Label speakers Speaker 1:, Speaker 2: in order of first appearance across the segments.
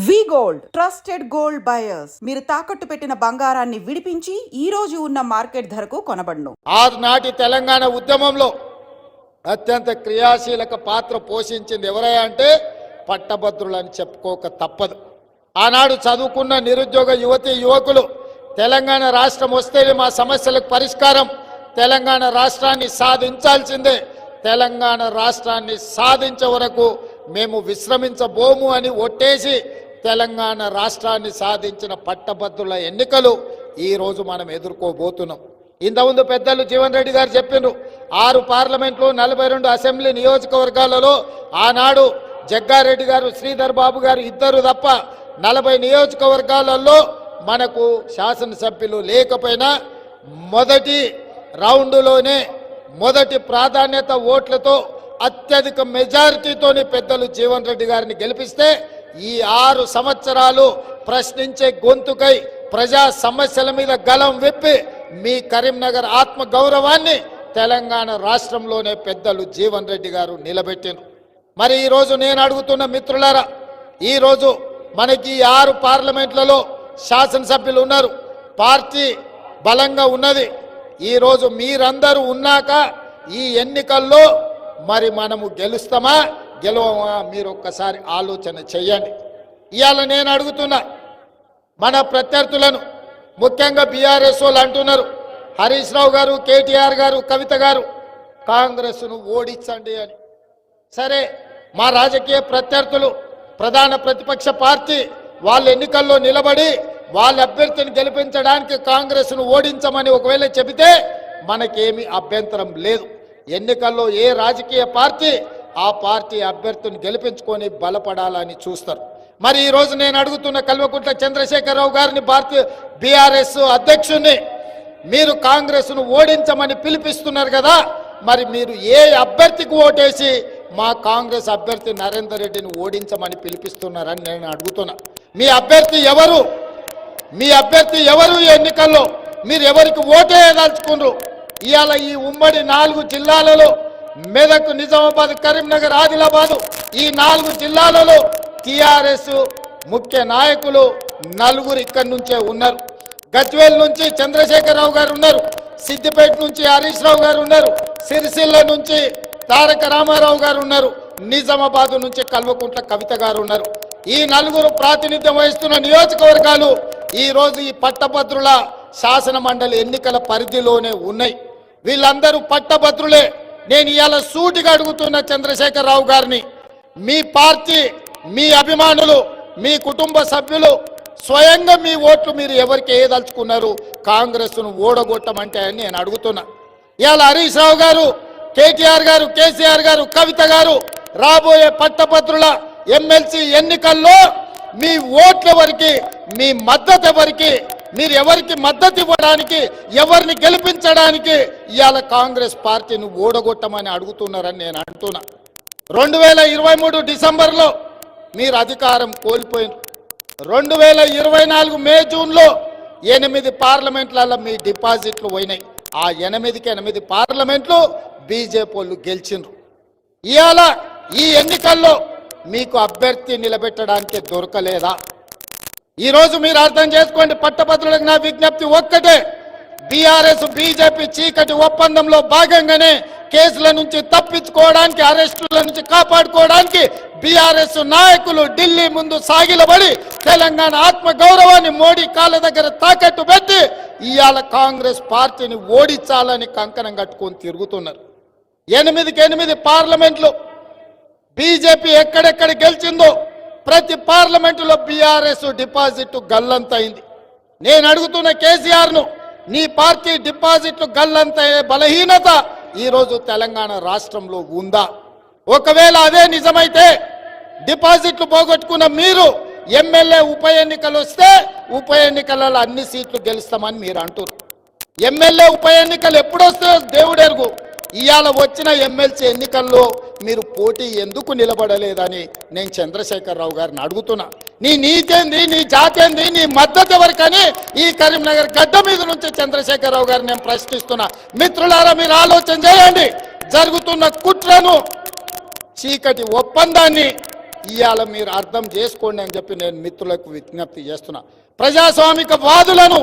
Speaker 1: వి gold trusted gold buyers మీరు తాకట్టు పెట్టిన బంగారాన్ని విడిపించి ఈ రోజు ఉన్న మార్కెట్ ధరకు కొనబడును.
Speaker 2: ఆనాటి తెలంగాణ ఉద్యమంలో అత్యంత క్రియాశీలక పాత్ర పోషించింది ఎవరయ్యా అంటే పట్టభద్రులని చెప్పుకోక తప్పదు. ఆనాడు చదువుకున్న నిరుద్యోగ యువతి యువకులు తెలంగాణ రాష్ట్రం వస్తేనే మా సమస్యలకు పరిష్కారం, తెలంగాణ రాష్ట్రాన్ని సాధించాల్సిందే, తెలంగాణ రాష్ట్రాన్ని సాధించే వరకు మేము విశ్రమించబోము అని ఒట్టేసి తెలంగాణ రాష్ట్రాన్ని సాధించిన పట్టభద్రుల ఎన్నికలు ఈ రోజు మనం ఎదుర్కోబోతున్నాం. ఇంతకుముందు పెద్దలు జీవన్ రెడ్డి గారు చెప్పిండ్రు, 6 పార్లమెంట్లు 42 అసెంబ్లీ నియోజకవర్గాలలో ఆనాడు జగ్గారెడ్డి గారు శ్రీధర్ బాబు గారు ఇద్దరు తప్ప 40 నియోజకవర్గాలలో మనకు శాసనసభ్యులు లేకపోయినా మొదటి రౌండ్లోనే మొదటి ప్రాధాన్యత ఓట్లతో అత్యధిక మెజారిటీతోని పెద్దలు జీవన్ రెడ్డి గారిని గెలిపిస్తే ఈ 6 సంవత్సరాలు ప్రశ్నించే గొంతుకై ప్రజా సమస్యల మీద గలం విప్పి మీ కరీంనగర్ ఆత్మ గౌరవాన్ని తెలంగాణ రాష్ట్రంలోనే పెద్దలు జీవన్ రెడ్డి గారు నిలబెట్టిను. మరి ఈరోజు నేను అడుగుతున్న మిత్రులారా, ఈరోజు మనకి 6 పార్లమెంట్లలో శాసనసభ్యులు ఉన్నారు, పార్టీ బలంగా ఉన్నది. ఈరోజు మీరందరూ ఉన్నాక ఈ ఎన్నికల్లో మరి మనము గెలుస్తామా గెలవమా మీరు ఒక్కసారి ఆలోచన చెయ్యండి. ఇవాళ నేను అడుగుతున్నా మన ప్రత్యర్థులను, ముఖ్యంగా బీఆర్ఎస్ వాళ్ళు అంటున్నారు, హరీష్ రావు గారు, కేటీఆర్ గారు, కవిత గారు కాంగ్రెస్ను ఓడించండి అని. సరే, మా రాజకీయ ప్రత్యర్థులు ప్రధాన ప్రతిపక్ష పార్టీ వాళ్ళ ఎన్నికల్లో నిలబడి వాళ్ళ అభ్యర్థిని గెలిపించడానికి కాంగ్రెస్ను ఓడించమని ఒకవేళ చెబితే మనకేమీ అభ్యంతరం లేదు. ఎన్నికల్లో ఏ రాజకీయ పార్టీ ఆ పార్టీ అభ్యర్థిని గెలిపించుకొని బలపడాలని చూస్తారు. మరి ఈరోజు నేను అడుగుతున్న కల్వకుంట్ల చంద్రశేఖరరావు గారిని, భారతీయ బీఆర్ఎస్ అధ్యక్షుడిని, మీరు కాంగ్రెస్ను ఓడించమని పిలిపిస్తున్నారు కదా, మరి మీరు ఏ అభ్యర్థికి ఓటేసి మా కాంగ్రెస్ అభ్యర్థి నరేందర్ రెడ్డిని ఓడించమని పిలిపిస్తున్నారని నేను అడుగుతున్నా. మీ అభ్యర్థి ఎవరు? మీ అభ్యర్థి ఎవరు? ఈ ఎన్నికల్లో మీరు ఎవరికి ఓటేయదలుచుకున్నారు? ఇవాళ ఈ ఉమ్మడి 4 జిల్లాలలో మెదక్, నిజామాబాద్, కరీంనగర్, ఆదిలాబాద్ ఈ 4 జిల్లాలలో టిఆర్ఎస్ ముఖ్య నాయకులు 4 ఇక్కడి నుంచే ఉన్నారు. గజ్వేల్ నుంచి చంద్రశేఖరరావు గారు ఉన్నారు, సిద్దిపేట నుంచి హరీష్ రావు గారు ఉన్నారు, సిరిసిల్ల నుంచి తారక రామారావు గారు ఉన్నారు, నిజామాబాద్ నుంచి కల్వకుంట్ల కవిత గారు ఉన్నారు. ఈ 4 ప్రాతినిధ్యం వహిస్తున్న నియోజకవర్గాలు ఈరోజు ఈ పట్టభద్రుల శాసన మండలి ఎన్నికల పరిధిలోనే ఉన్నాయి. వీళ్ళందరూ పట్టభద్రులే. నేను ఇవాళ సూటిగా అడుగుతున్న చంద్రశేఖరరావు గారిని, మీ పార్టీ, మీ అభిమానులు, మీ కుటుంబ సభ్యులు స్వయంగా మీ ఓట్లు మీరు ఎవరికి వేయదలుచుకున్నారు కాంగ్రెస్ను ఓడగొట్టమంటే అని నేను అడుగుతున్నా. ఇవాళ హరీష్ రావు గారు, కేటీఆర్ గారు, కేసీఆర్ గారు, కవిత గారు రాబోయే పట్టభద్రుల ఎమ్మెల్సీ ఎన్నికల్లో మీ ఓట్ల వరకు, మీ మద్దతు ఎవరికి, మీరు ఎవరికి మద్దతు ఇవ్వడానికి, ఎవరిని గెలిపించడానికి ఇవాళ కాంగ్రెస్ పార్టీని ఓడగొట్టమని అడుగుతున్నారని నేను అంటున్నా. 2023 డిసెంబర్లో మీరు అధికారం కోల్పోయినారు. 2024 మే జూన్లో 8 పార్లమెంట్లలో మీ డిపాజిట్లు పోయినాయి. ఆ 8 పార్లమెంట్లు బీజేపీ వాళ్ళు గెలిచిండ్రు. ఇవాళ ఈ ఎన్నికల్లో మీకు అభ్యర్థి నిలబెట్టడానికి దొరకలేదా? ఈరోజు మీరు అర్థం చేసుకోండి. పట్టభద్రులకు నా విజ్ఞప్తి ఒక్కటే, బీఆర్ఎస్ బీజేపీ చీకటి ఒప్పందంలో భాగంగానే కేసుల నుంచి తప్పించుకోవడానికి, అరెస్టుల నుంచి కాపాడుకోవడానికి బీఆర్ఎస్ నాయకులు ఢిల్లీ ముందు సాగిలబడి తెలంగాణ ఆత్మ గౌరవాన్ని మోడీ కాళ్ళ దగ్గర తాకట్టు పెట్టి ఇవాళ కాంగ్రెస్ పార్టీని ఓడించాలని కంకణం కట్టుకొని తిరుగుతున్నారు. 8 పార్లమెంట్లు బీజేపీ ఎక్కడెక్కడ గెలిచిందో ప్రతి పార్లమెంటులో బీఆర్ఎస్ డిపాజిట్ గల్లంతైంది. నేను అడుగుతున్న కేసీఆర్ను, నీ పార్టీ డిపాజిట్లు గల్లంతయ్యే బలహీనత ఈరోజు తెలంగాణ రాష్ట్రంలో ఉందా? ఒకవేళ అదే నిజమైతే డిపాజిట్లు పోగొట్టుకున్న మీరు ఎమ్మెల్యే ఉప ఎన్నికలు వస్తే ఉప ఎన్నికలలో అన్ని సీట్లు గెలుస్తామని మీరు అంటారు. ఎమ్మెల్యే ఉప ఎన్నికలు ఎప్పుడు వస్తాయో దేవుడెరుగు. ఇవాళ వచ్చిన ఎమ్మెల్సీ ఎన్నికల్లో మీరు పోటీ ఎందుకు నిలబడలేదని నేను చంద్రశేఖరరావు గారిని అడుగుతున్నా. నీ నీతేంది, నీ జాతేంది, నీ మద్దతు ఎవరికని ఈ కరీంనగర్ గడ్డ మీద నుంచి చంద్రశేఖరరావు గారిని నేను ప్రశ్నిస్తున్నా. మిత్రులారా, మీరు ఆలోచన చేయండి. జరుగుతున్న కుట్రను, చీకటి ఒప్పందాన్ని ఇవాళ మీరు అర్థం చేసుకోండి అని చెప్పి నేను మిత్రులకు విజ్ఞప్తి చేస్తున్నా. ప్రజాస్వామిక వాదులను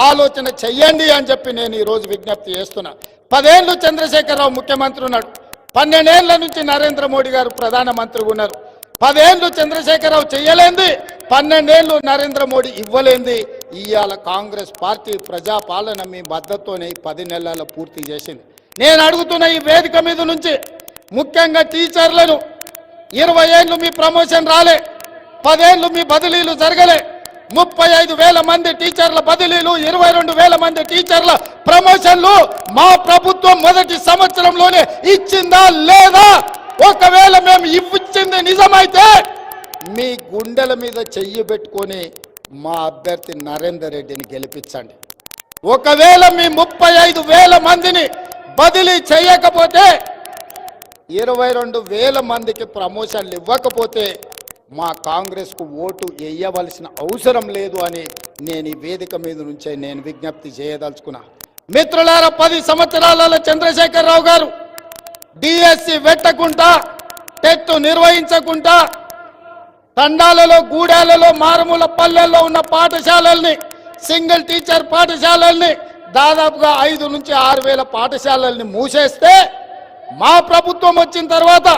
Speaker 2: ఆలోచన చెయ్యండి అని చెప్పి నేను ఈరోజు విజ్ఞప్తి చేస్తున్నా. 10 ఏళ్ళు చంద్రశేఖరరావు ముఖ్యమంత్రి ఉన్నాడు, 12 ఏళ్ల నుంచి నరేంద్ర మోడీ గారు ప్రధానమంత్రిగా ఉన్నారు. 10 ఏళ్ళు చంద్రశేఖరరావు చెయ్యలేంది, 12 ఏళ్ళు నరేంద్ర మోడీ ఇవ్వలేంది. ఇవాళ కాంగ్రెస్ పార్టీ ప్రజాపాలన మీ మద్దతుతోనే 10 నెలల్లో పూర్తి చేసింది. నేను అడుగుతున్న ఈ వేదిక మీద నుంచి ముఖ్యంగా టీచర్లను, 20 ఏళ్ళు మీ ప్రమోషన్ రాలే, 10 ఏళ్ళు మీ బదిలీలు జరగలే, 35,000 మంది టీచర్ల బదిలీలు, 22,000 మంది టీచర్ల ప్రమోషన్లు మా ప్రభుత్వం మొదటి సంవత్సరంలోనే ఇచ్చిందా లేదా? ఒకవేళ మేము ఇచ్చింది నిజమైతే మీ గుండెల మీద చెయ్యి పెట్టుకొని మా అభ్యర్థి నరేందర్ రెడ్డిని గెలిపించండి. ఒకవేళ మీ 35,000 మందిని బదిలీ చేయకపోతే, 22,000 మందికి ప్రమోషన్లు ఇవ్వకపోతే మా కాంగ్రెస్కు ఓటు వేయవలసిన అవసరం లేదు అని నేను ఈ వేదిక మీద నుంచే నేను విజ్ఞప్తి చేయదలుచుకున్నా. మిత్రులారా, 10 సంవత్సరాలలో చంద్రశేఖరరావు గారు డిఎస్సి పెట్టకుండా, టెట్ నిర్వహించకుండా, తండాలలో, గూడాలలో, మారుమూల పల్లెల్లో ఉన్న పాఠశాలల్ని, సింగిల్ టీచర్ పాఠశాలల్ని దాదాపుగా 5 నుంచి 6,000 పాఠశాలల్ని మూసేస్తే, మా ప్రభుత్వం వచ్చిన తర్వాత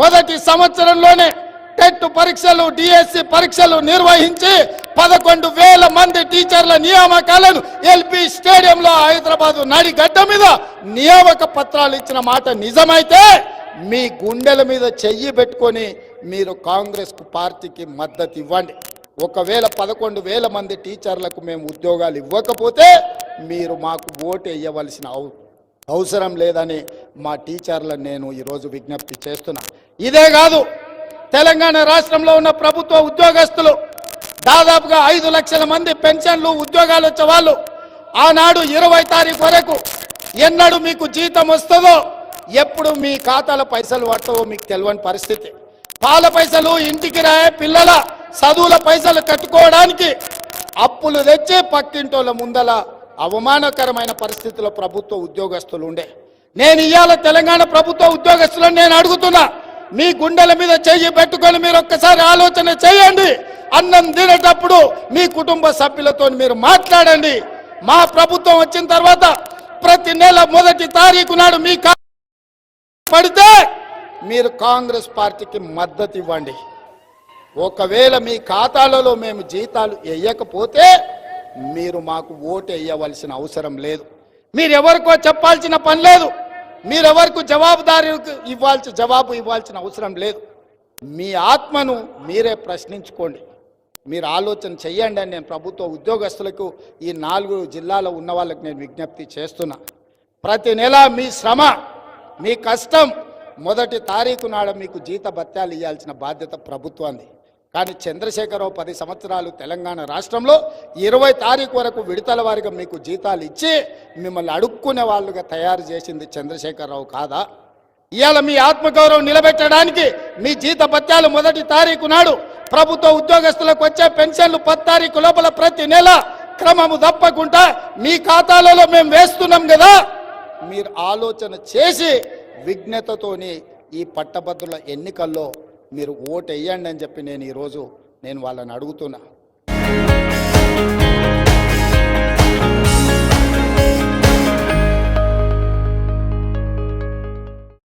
Speaker 2: మొదటి సంవత్సరంలోనే టెట్ పరీక్షలు, డిఎస్సి పరీక్షలు నిర్వహించి 11,000 మంది టీచర్ల నియామకాలను ఎల్పి స్టేడియంలో హైదరాబాద్ నడిగడ్డ మీద నియామక పత్రాలు ఇచ్చిన మాట నిజమైతే మీ గుండెల మీద చెయ్యి పెట్టుకొని మీరు కాంగ్రెస్ పార్టీకి మద్దతు ఇవ్వండి. ఒకవేళ 11,000 మంది టీచర్లకు మేము ఉద్యోగాలు ఇవ్వకపోతే మీరు మాకు ఓటు వేయవలసిన అవసరం లేదని మా టీచర్లను నేను ఈరోజు విజ్ఞప్తి చేస్తున్నా. ఇదే కాదు, తెలంగాణ రాష్ట్రంలో ఉన్న ప్రభుత్వ ఉద్యోగస్తులు దాదాపుగా 5 లక్షల మంది పెన్షన్లు, ఉద్యోగాలు వచ్చే వాళ్ళు ఆనాడు 20 తారీఖు వరకు ఎన్నడూ మీకు జీతం వస్తుందో, ఎప్పుడు మీ ఖాతాల పైసలు పట్టవో మీకు తెలియని పరిస్థితి. పాల పైసలు, ఇంటికి రాయే పిల్లల చదువుల పైసలు కట్టుకోవడానికి అప్పులు తెచ్చి పక్కింటోళ్ళ ముందల అవమానకరమైన పరిస్థితిలో ప్రభుత్వ ఉద్యోగస్తులు ఉండే. నేను ఇవాళ తెలంగాణ ప్రభుత్వ ఉద్యోగస్తులను నేను అడుగుతున్నా, మీ గుండెల మీద చెయ్యి పెట్టుకొని మీరు ఒక్కసారి ఆలోచన చేయండి. అన్నం తినేటప్పుడు మీ కుటుంబ సభ్యులతో మీరు మాట్లాడండి. మా ప్రభుత్వం వచ్చిన తర్వాత ప్రతి నెల 1వ తారీఖు నాడు మీ పడితే మీరు కాంగ్రెస్ పార్టీకి మద్దతు ఇవ్వండి. ఒకవేళ మీ ఖాతాలలో మేము జీతాలు వేయకపోతే మీరు మాకు ఓటు వేయవలసిన అవసరం లేదు. మీరెవరికో చెప్పాల్సిన పని లేదు, మీరెవరికి జవాబు ఇవ్వాల్సిన అవసరం లేదు. మీ ఆత్మను మీరే ప్రశ్నించుకోండి, మీరు ఆలోచన చెయ్యండి అని నేను ప్రభుత్వ ఉద్యోగస్తులకు, ఈ 4 జిల్లాలో ఉన్న వాళ్ళకి నేను విజ్ఞప్తి చేస్తున్నా. ప్రతి నెల మీ శ్రమ, మీ కష్టం 1వ తారీఖు నాడు మీకు జీత భత్యాలు ఇవ్వాల్సిన బాధ్యత ప్రభుత్వాన్ని. కానీ చంద్రశేఖరరావు 10 సంవత్సరాలు తెలంగాణ రాష్ట్రంలో 20 తారీఖు వరకు విడతల వారిగా మీకు జీతాలు ఇచ్చి మిమ్మల్ని అడుక్కునే వాళ్ళుగా తయారు చేసింది చంద్రశేఖరరావు కాదా? ఇవాళ మీ ఆత్మగౌరవం నిలబెట్టడానికి మీ జీత భత్యాలు 1వ తారీఖు నాడు, ప్రభుత్వ ఉద్యోగస్తులకు వచ్చే పెన్షన్లు 10 తారీఖు లోపల ప్రతి నెల క్రమము తప్పకుండా మీ ఖాతాలలో మేము వేస్తున్నాం కదా. మీరు ఆలోచన చేసి విజ్ఞతతోని ఈ పట్టభద్రుల ఎన్నికల్లో మీరు ఓటు వేయండి అని చెప్పి నేను ఈరోజు వాళ్ళని అడుగుతున్నా.